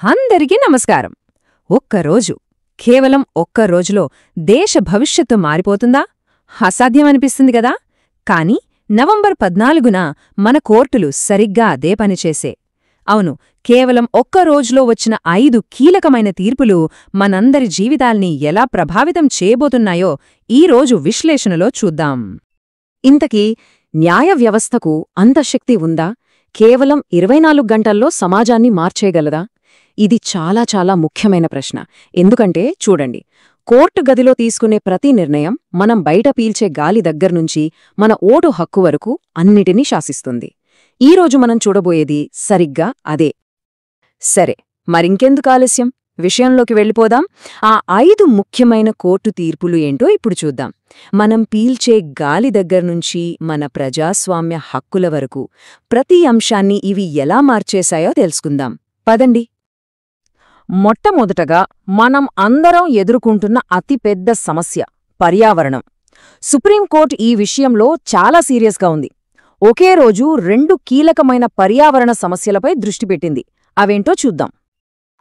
అందరికీ నమస్కారం. ఒక్కరోజు, కేవలం ఒక్క రోజులో దేశ భవిష్యత్తు మారిపోతుందా? అసాధ్యమనిపిస్తుంది గదా? కాని నవంబర్ 14న మన కోర్టులు సరిగ్గా అదే పనిచేసే. అవును, కేవలం ఒక్క రోజులో వచ్చిన 5 కీలకమైన తీర్పులు మనందరి జీవితాల్ని ఎలా ప్రభావితం చేయబోతున్నాయో ఈరోజు విశ్లేషణలో చూద్దాం. ఇంతకీ న్యాయ వ్యవస్థకు అంత శక్తి ఉందా? కేవలం 24 గంటల్లో సమాజాన్ని మార్చేయగలదా? ఇది చాలా చాలా ముఖ్యమైన ప్రశ్న. ఎందుకంటే చూడండి, కోర్టు గదిలో తీసుకునే ప్రతి నిర్ణయం మనం బయట పీల్చే గాలి దగ్గర్నుంచి మన ఓటు హక్కు వరకు అన్నిటినీ శాసిస్తుంది. ఈరోజు మనం చూడబోయేది సరిగ్గా అదే. సరే, మరింకెందుకు ఆలస్యం, విషయంలోకి వెళ్ళిపోదాం. ఆ 5 ముఖ్యమైన కోర్టు తీర్పులు ఏంటో ఇప్పుడు చూద్దాం. మనం పీల్చే గాలి దగ్గర్నుంచి మన ప్రజాస్వామ్య హక్కుల వరకు ప్రతి అంశాన్ని ఇవి ఎలా మార్చేశాయో తెలుసుకుందాం. పదండి. మొట్టమొదటగా మనం అందరం ఎదుర్కొంటున్న అతిపెద్ద సమస్య పర్యావరణం. సుప్రీంకోర్టు ఈ విషయంలో చాలా సీరియస్గా ఉంది. ఒకే రోజు 2 కీలకమైన పర్యావరణ సమస్యలపై దృష్టి పెట్టింది. అవేంటో చూద్దాం.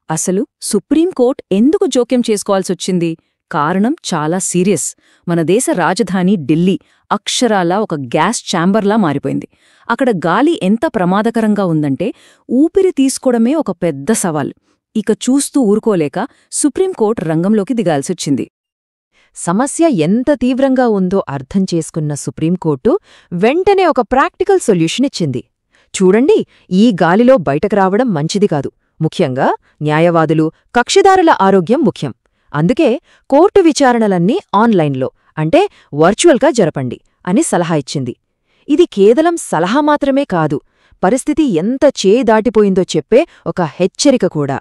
అసలు సుప్రీంకోర్టు ఎందుకు జోక్యం చేసుకోవాల్సొచ్చింది? కారణం చాలా సీరియస్. మన దేశ రాజధాని ఢిల్లీ అక్షరాలా ఒక గ్యాస్ ఛాంబర్లా మారిపోయింది. అక్కడ గాలి ఎంత ప్రమాదకరంగా ఉందంటే ఊపిరి తీసుకోవడమే ఒక పెద్ద సవాల్. ఇక చూస్తూ ఊరుకోలేక సుప్రీంకోర్టు రంగంలోకి దిగాల్సొచ్చింది. సమస్య ఎంత తీవ్రంగా ఉందో అర్థం చేసుకున్న సుప్రీంకోర్టు వెంటనే ఒక ప్రాక్టికల్ సొల్యూషన్ ఇచ్చింది. చూడండి, ఈ గాలిలో బయటకు రావడం మంచిది కాదు. ముఖ్యంగా న్యాయవాదులు, కక్షిదారుల ఆరోగ్యం ముఖ్యం. అందుకే కోర్టు విచారణలన్నీ ఆన్లైన్లో, అంటే వర్చువల్గా జరపండి అని సలహా ఇచ్చింది. ఇది కేవలం సలహా మాత్రమే కాదు, పరిస్థితి ఎంత చేదాటిపోయిందో చెప్పే ఒక హెచ్చరిక కూడా.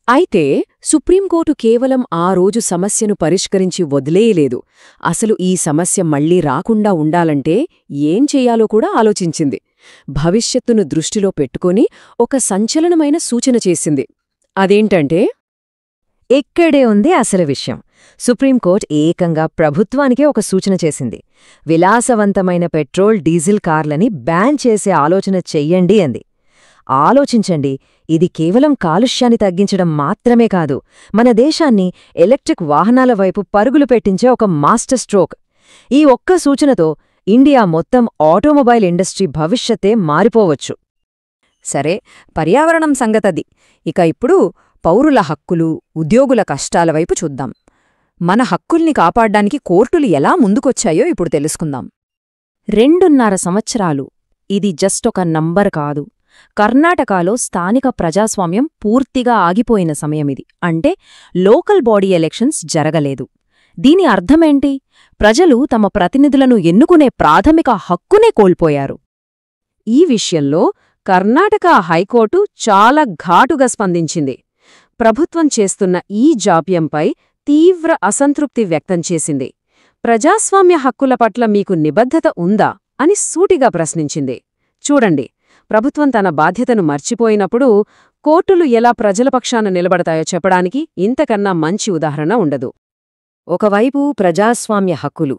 అయితే సుప్రీంకోర్టు కేవలం ఆ రోజు సమస్యను పరిష్కరించి వదిలేయలేదు. అసలు ఈ సమస్య మళ్లీ రాకుండా ఉండాలంటే ఏం చెయ్యాలో కూడా ఆలోచించింది. భవిష్యత్తును దృష్టిలో పెట్టుకుని ఒక సంచలనమైన సూచన చేసింది. అదేంటంటే, ఇక్కడే ఉంది అసలు విషయం. సుప్రీంకోర్టు ఏకంగా ప్రభుత్వానికే ఒక సూచన చేసింది. విలాసవంతమైన పెట్రోల్, డీజిల్ కార్లని బ్యాన్ చేసే ఆలోచన చెయ్యండి అంది. ఆలోచించండి, ఇది కేవలం కాలుష్యాన్ని తగ్గించడం మాత్రమే కాదు, మన దేశాన్ని ఎలక్ట్రిక్ వాహనాల వైపు పరుగులు పెట్టించే ఒక మాస్టర్ స్ట్రోక్. ఈ ఒక్క సూచనతో ఇండియా మొత్తం ఆటోమొబైల్ ఇండస్ట్రీ భవిష్యత్తే మారిపోవచ్చు. సరే, పర్యావరణం సంగతది. ఇక ఇప్పుడు పౌరుల హక్కులు, ఉద్యోగుల కష్టాల వైపు చూద్దాం. మన హక్కుల్ని కాపాడ్డానికి కోర్టులు ఎలా ముందుకొచ్చాయో ఇప్పుడు తెలుసుకుందాం. 2.5 సంవత్సరాలు, ఇది జస్ట్ ఒక నంబర్ కాదు. కర్ణాటకలో స్థానిక ప్రజాస్వామ్యం పూర్తిగా ఆగిపోయిన సమయమిది. అంటే లోకల్ బాడీ ఎలక్షన్స్ జరగలేదు. దీని అర్థమేంటి? ప్రజలు తమ ప్రతినిధులను ఎన్నుకునే ప్రాథమిక హక్కునే కోల్పోయారు. ఈ విషయంలో కర్ణాటక హైకోర్టు చాలా ఘాటుగా స్పందించింది. ప్రభుత్వం చేస్తున్న ఈ జాప్యంపై తీవ్ర అసంతృప్తి వ్యక్తం చేసింది. ప్రజాస్వామ్య హక్కుల పట్ల మీకు నిబద్ధత ఉందా అని సూటిగా ప్రశ్నించింది. చూడండి, ప్రభుత్వం తన బాధ్యతను మర్చిపోయినప్పుడు కోర్టులు ఎలా ప్రజల పక్షాన నిలబడతాయో చెప్పడానికి ఇంతకన్నా మంచి ఉదాహరణ ఉండదు. ఒకవైపు ప్రజాస్వామ్య హక్కులు,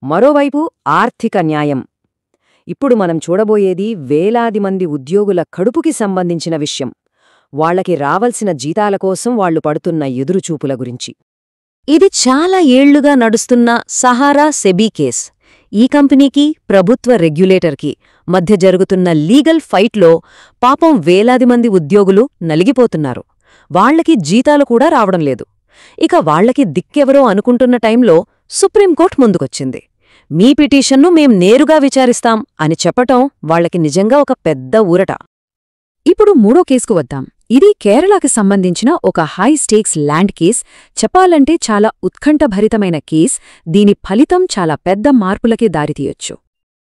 మరోవైపు ఆర్థిక న్యాయం. ఇప్పుడు మనం చూడబోయేది వేలాది మంది ఉద్యోగుల కడుపుకి సంబంధించిన విషయం. వాళ్లకి రావలసిన జీతాల కోసం వాళ్లు పడుతున్న ఎదురుచూపుల గురించి. ఇది చాలా ఏళ్లుగా నడుస్తున్న సహారా సెబీ కేస్. ఈ కంపెనీకి, ప్రభుత్వ రెగ్యులేటర్కి మధ్య జరుగుతున్న లీగల్ ఫైట్లో పాపం వేలాది మంది ఉద్యోగులు నలిగిపోతున్నారు. వాళ్లకి జీతాలు కూడా రావడం లేదు. ఇక వాళ్లకి దిక్కెవరో అనుకుంటున్న టైంలో సుప్రీంకోర్టు ముందుకొచ్చింది. మీ పిటిషన్ను మేం నేరుగా విచారిస్తాం అని చెప్పటం వాళ్లకి నిజంగా ఒక పెద్ద ఊరట. ఇప్పుడు 3వ కేసుకు వద్దాం. ఇది కేరళకి సంబంధించిన ఒక హై స్టేక్స్ ల్యాండ్ కేస్. చెప్పాలంటే చాలా ఉత్కంఠభరితమైన కేస్. దీని ఫలితం చాలా పెద్ద మార్పులకి దారితీయొచ్చు.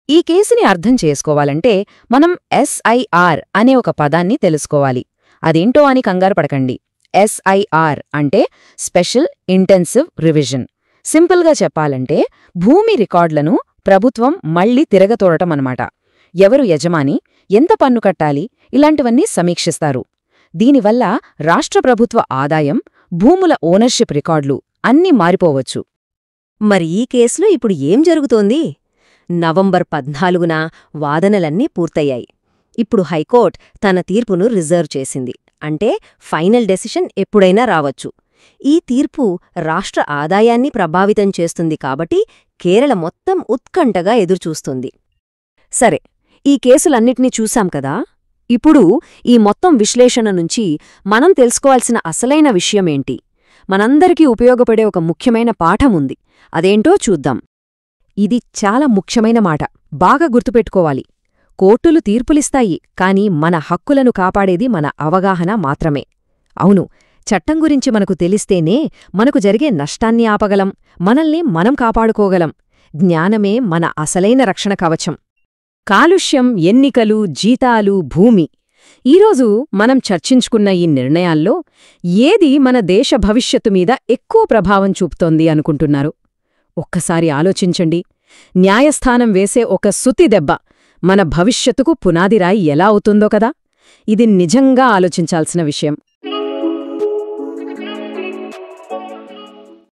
ఈ కేసుని అర్థం చేసుకోవాలంటే మనం SIR అనే ఒక పదాన్ని తెలుసుకోవాలి. అదేంటో అని కంగారు పడకండి. SIR అంటే స్పెషల్ ఇంటెన్సివ్ రివిజన్. సింపుల్గా చెప్పాలంటే భూమి రికార్డులను ప్రభుత్వం మళ్లీ తిరగతోడటమన్నమాట. ఎవరు యజమాని, ఎంత పన్ను కట్టాలి, ఇలాంటివన్నీ సమీక్షిస్తారు. దీనివల్ల రాష్ట్ర ప్రభుత్వ ఆదాయం, భూముల ఓనర్షిప్ రికార్డులు అన్నీ మారిపోవచ్చు. మరి ఈ కేసులో ఇప్పుడు ఏం జరుగుతోంది? నవంబర్ 14న వాదనలన్నీ పూర్తయ్యాయి. ఇప్పుడు హైకోర్టు తన తీర్పును రిజర్వ్ చేసింది. అంటే ఫైనల్ డెసిషన్ ఎప్పుడైనా రావచ్చు. ఈ తీర్పు రాష్ట్ర ఆదాయాన్ని ప్రభావితం చేస్తుంది కాబట్టి కేరళ మొత్తం ఉత్కంఠగా ఎదురుచూస్తుంది. సరే, ఈ కేసులన్నిటినీ చూశాం కదా. ఇప్పుడు ఈ మొత్తం విశ్లేషణ నుంచి మనం తెలుసుకోవాల్సిన అసలైన విషయమేంటి? మనందరికీ ఉపయోగపడే ఒక ముఖ్యమైన పాఠముంది. అదేంటో చూద్దాం. ఇది చాలా ముఖ్యమైన మాట. బాగా గుర్తుపెట్టుకోవాలి. కోర్టులు తీర్పులిస్తాయి, కాని మన హక్కులను కాపాడేది మన అవగాహన మాత్రమే. అవును, చట్టం గురించి మనకు తెలిస్తేనే మనకు జరిగే నష్టాన్ని ఆపగలం, మనల్ని మనం కాపాడుకోగలం. జ్ఞానమే మన అసలైన రక్షణ కవచం. కాలుష్యం, ఎన్నికలు, జీతాలు, భూమి. ఈరోజు మనం చర్చించుకున్న ఈ నిర్ణయాల్లో ఏది మన దేశ భవిష్యత్తు మీద ఎక్కువ ప్రభావం చూపుతోంది అనుకుంటున్నారు? ఒక్కసారి ఆలోచించండి. న్యాయస్థానం వేసే ఒక సుత్తి దెబ్బ మన భవిష్యత్తుకు పునాదిరాయి ఎలా అవుతుందో కదా. ఇది నిజంగా ఆలోచించాల్సిన విషయం.